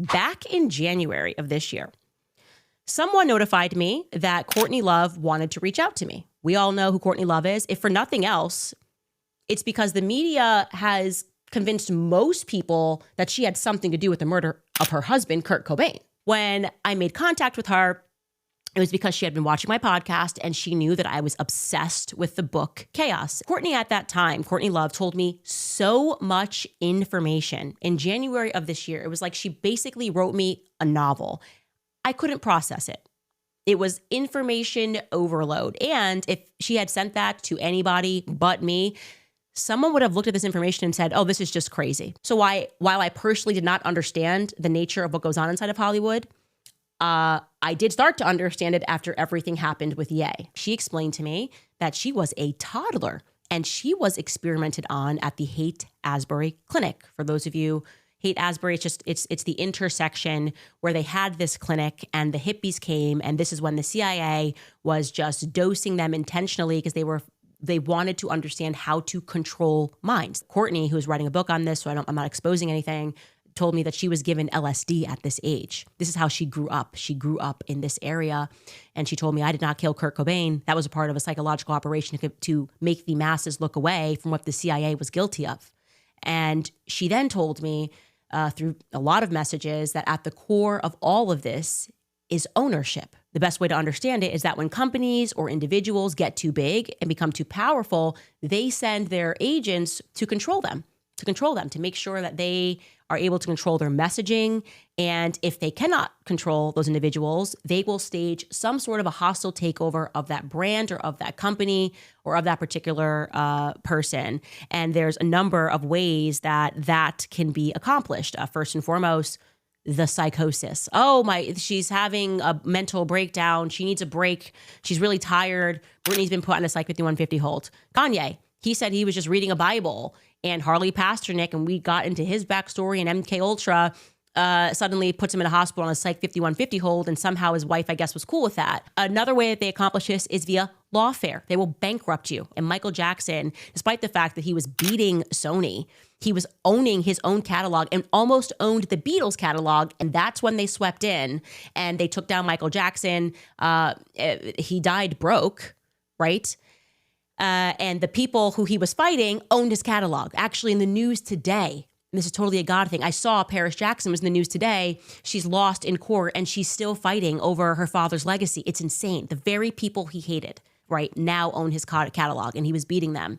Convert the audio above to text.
back in January of this year, someone notified me that Courtney Love wanted to reach out to me. We all know who Courtney Love is. If for nothing else, it's because the media has convinced most people that she had something to do with the murder of her husband, Kurt Cobain. When I made contact with her, it was because she had been watching my podcast and she knew that I was obsessed with the book Chaos. Courtney at that time, Courtney Love, told me so much information. In January of this year, it was like she basically wrote me a novel. I couldn't process it. It was information overload. And if she had sent that to anybody but me, someone would have looked at this information and said, oh, this is just crazy. So while I personally did not understand the nature of what goes on inside of Hollywood, I did start to understand it after everything happened with Ye. She explained to me that she was a toddler and she was experimented on at the Haight-Ashbury Clinic. For those of you, Haight-Ashbury, it's the intersection where they had this clinic and the hippies came, and this is when the CIA was just dosing them intentionally because they wanted to understand how to control minds. Courtney, who's writing a book on this, so I'm not exposing anything, told me that she was given LSD at this age. This is how she grew up. She grew up in this area. And she told me, I did not kill Kurt Cobain. That was a part of a psychological operation to make the masses look away from what the CIA was guilty of. And she then told me through a lot of messages that at the core of all of this is ownership. The best way to understand it is that when companies or individuals get too big and become too powerful, they send their agents to control them, to make sure that they are able to control their messaging. And if they cannot control those individuals, they will stage some sort of a hostile takeover of that brand or of that company or of that particular person. And there's a number of ways that can be accomplished. First and foremost, the psychosis. She's having a mental breakdown. She needs a break. She's really tired. Britney's been put on a Psych 5150 hold. Kanye, he said he was just reading a Bible, and Harley Pasternak, and we got into his backstory, and MK Ultra suddenly puts him in a hospital on a Psych 5150 hold, and somehow his wife, I guess, was cool with that. Another way that they accomplish this is via lawfare. They will bankrupt you. And Michael Jackson, despite the fact that he was beating Sony, he was owning his own catalog and almost owned the Beatles catalog, and that's when they swept in and they took down Michael Jackson. He died broke, right? And the people who he was fighting owned his catalog. Actually, in the news today, and this is totally a God thing, I saw Paris Jackson was in the news today. She's lost in court and she's still fighting over her father's legacy. It's insane. The very people he hated, right, now own his catalog, and he was beating them.